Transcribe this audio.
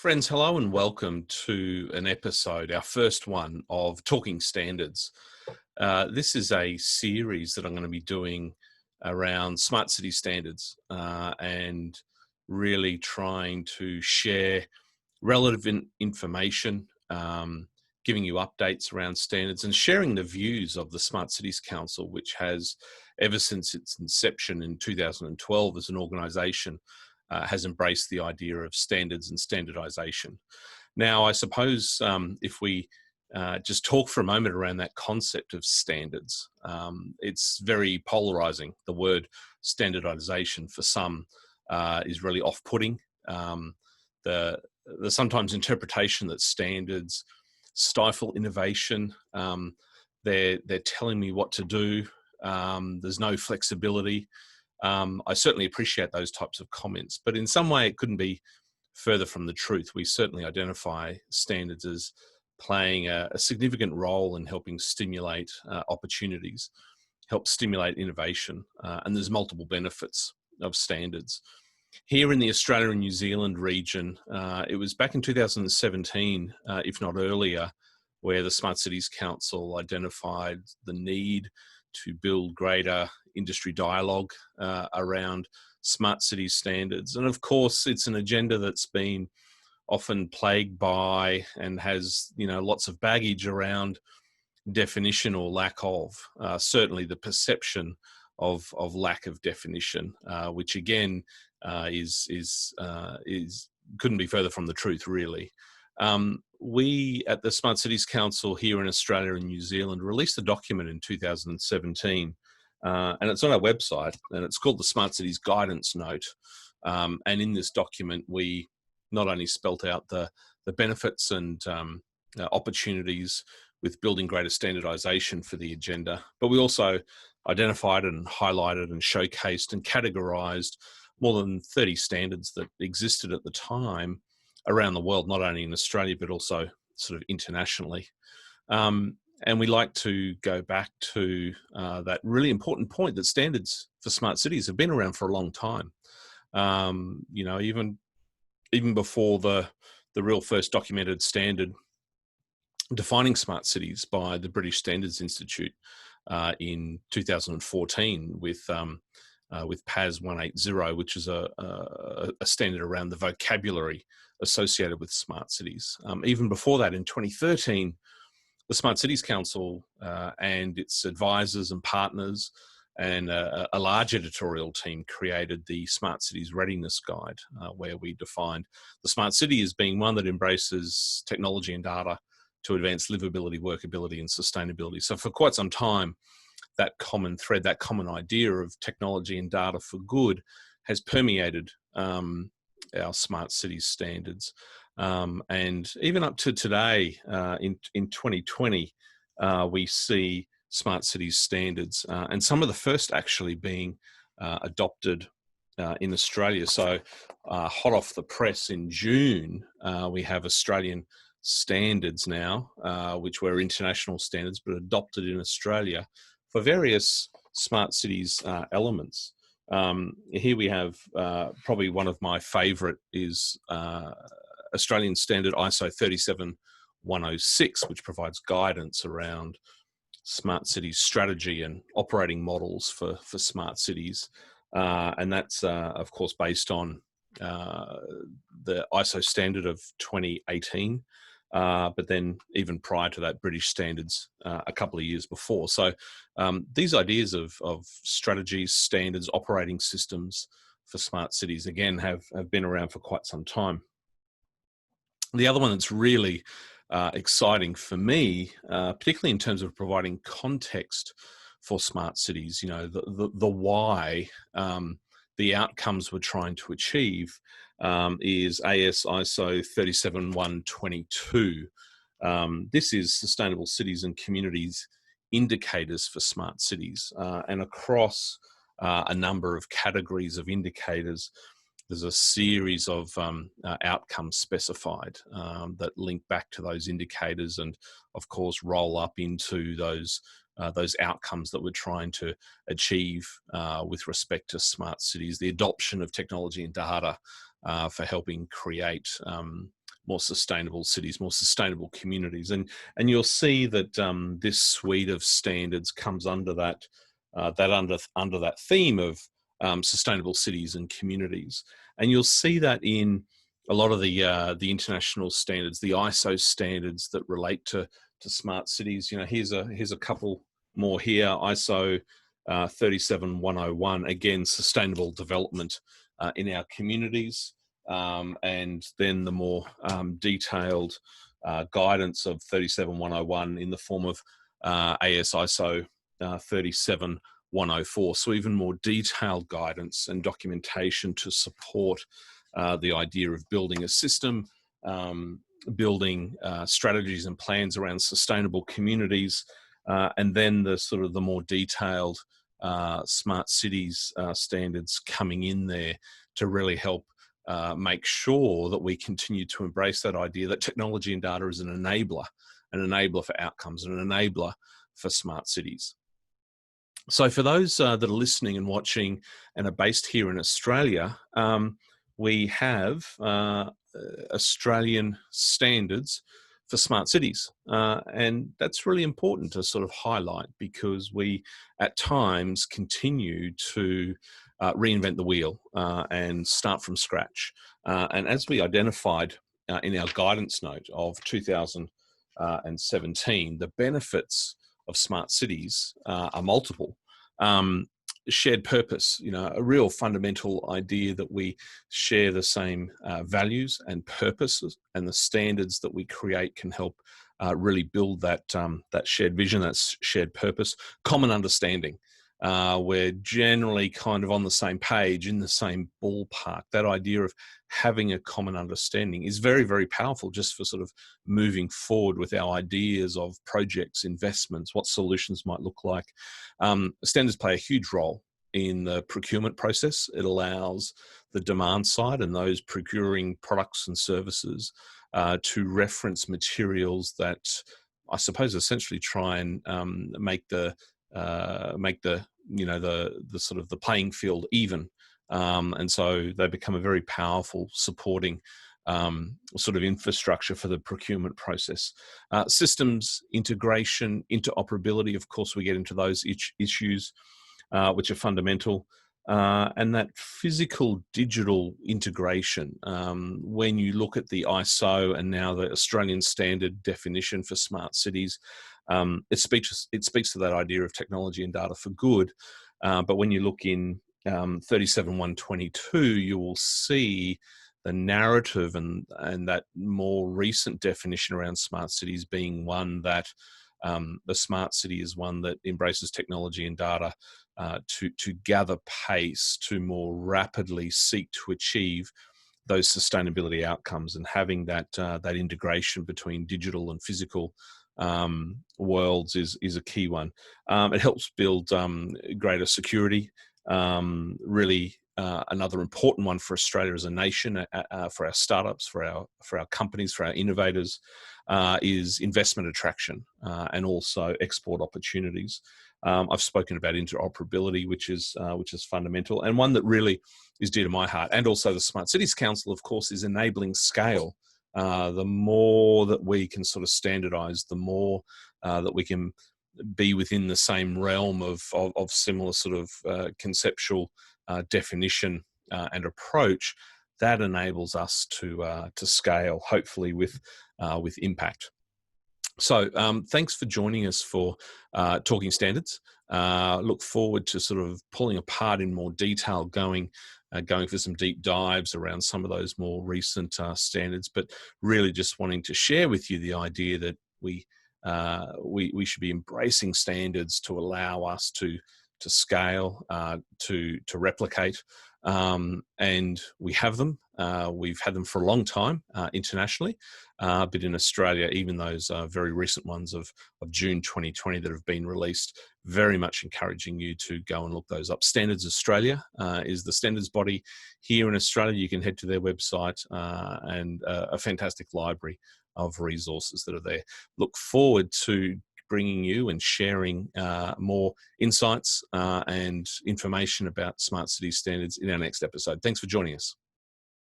Friends, hello and welcome to an episode, our first one of Talking Standards. This is a series that I'm going to be doing around smart city standards and really trying to share relevant information, giving you updates around standards and sharing the views of the Smart Cities Council, which has, ever since its inception in 2012 as an organisation, has embraced the idea of standards and standardization. Now, I suppose if we just talk for a moment around that concept of standards, it's very polarizing. The word standardization for some is really off-putting. The sometimes interpretation that standards stifle innovation. They're telling me what to do. There's no flexibility. I certainly appreciate those types of comments, but in some way it couldn't be further from the truth. We certainly identify standards as playing a significant role in helping stimulate opportunities, help stimulate innovation, and there's multiple benefits of standards. Here in the Australia and New Zealand region, it was back in 2017, if not earlier, where the Smart Cities Council identified the need to build greater industry dialogue around smart city standards. And of course, it's an agenda that's been often plagued by and has, lots of baggage around definition or lack of. Certainly the perception of lack of definition, which again is couldn't be further from the truth, really. We at the Smart Cities Council here in Australia and New Zealand released a document in 2017, and it's on our website, and it's called the Smart Cities Guidance Note. And in this document, we not only spelt out the benefits and opportunities with building greater standardization for the agenda, but we also identified and highlighted and showcased and categorized more than 30 standards that existed at the time around the world, not only in Australia, but also sort of internationally. And we like to go back to that really important point that standards for smart cities have been around for a long time. Even before the real first documented standard defining smart cities by the British Standards Institute in 2014 with PAS 180, which is a standard around the vocabulary associated with smart cities. Even before that, in 2013, the Smart Cities Council and its advisors and partners and a large editorial team created the Smart Cities Readiness Guide, where we defined the smart city as being one that embraces technology and data to advance livability, workability, and sustainability. So for quite some time, that common thread, that common idea of technology and data for good has permeated our smart cities standards. And even up to today, in 2020, we see smart cities standards, and some of the first actually being adopted in Australia. So hot off the press in June, we have Australian standards now, which were international standards, but adopted in Australia for various smart cities elements. Here we have probably one of my favourite is Australian standard ISO 37106, which provides guidance around smart cities strategy and operating models for smart cities. And that's, of course, based on the ISO standard of 2018. But then even prior to that, British standards a couple of years before. So these ideas of strategies, standards, operating systems for smart cities, again, have been around for quite some time. The other one that's really exciting for me, particularly in terms of providing context for smart cities, the why, the outcomes we're trying to achieve, is ISO 37122. This is Sustainable Cities and Communities Indicators for Smart Cities. And across a number of categories of indicators, there's a series of outcomes specified that link back to those indicators and, of course, roll up into those outcomes that we're trying to achieve with respect to smart cities, the adoption of technology and data for helping create more sustainable cities, more sustainable communities. And you'll see that this suite of standards comes under that under that theme of sustainable cities and communities. And you'll see that in a lot of the international standards, the ISO standards that relate to smart cities. Here's a couple more here. ISO 37101, again, sustainable development in our communities. And then the more detailed guidance of 37101 in the form of ISO 37104. So even more detailed guidance and documentation to support the idea of building a system, building strategies and plans around sustainable communities, and then the sort of the more detailed smart cities standards coming in there to really help make sure that we continue to embrace that idea that technology and data is an enabler for outcomes, and an enabler for smart cities. So for those that are listening and watching and are based here in Australia, we have Australian standards for smart cities. And that's really important to sort of highlight, because we at times continue to reinvent the wheel and start from scratch. And as we identified in our guidance note of 2017, the benefits of smart cities are multiple. Shared purpose, a real fundamental idea that we share the same values and purposes, and the standards that we create can help really build that shared vision, that shared purpose. Common understanding. We're generally kind of on the same page, in the same ballpark. That idea of having a common understanding is very, very powerful, just for sort of moving forward with our ideas of projects, investments, what solutions might look like. Standards play a huge role in the procurement process. It allows the demand side and those procuring products and services to reference materials that, I suppose, essentially try and make the sort of the playing field even, and so they become a very powerful supporting sort of infrastructure for the procurement process. Systems integration, interoperability, of course, we get into those issues which are fundamental. And that physical digital integration, when you look at the ISO and now the Australian standard definition for smart cities, it speaks to that idea of technology and data for good. But when you look in 37122, you will see the narrative and that more recent definition around smart cities being one that the smart city is one that embraces technology and data to gather pace, to more rapidly seek to achieve those sustainability outcomes, and having that integration between digital and physical worlds is a key one. It helps build greater security. Really, another important one for Australia as a nation, for our startups, for our companies, for our innovators, is investment attraction and also export opportunities. I've spoken about interoperability, which is fundamental, and one that really is dear to my heart. And also the Smart Cities Council, of course, is enabling scale. The more that we can sort of standardize, the more that we can be within the same realm of similar sort of conceptual definition and approach, that enables us to scale, hopefully with impact. So thanks for joining us for Talking Standards. Look forward to sort of pulling apart in more detail, going for some deep dives around some of those more recent standards, but really just wanting to share with you the idea that we should be embracing standards to allow us to scale, to replicate, and we have them. We've had them for a long time internationally, but in Australia, even those very recent ones of June 2020 that have been released, very much encouraging you to go and look those up. Standards Australia is the standards body here in Australia. You can head to their website and a fantastic library of resources that are there. Look forward to bringing you and sharing more insights and information about smart city standards in our next episode. Thanks for joining us.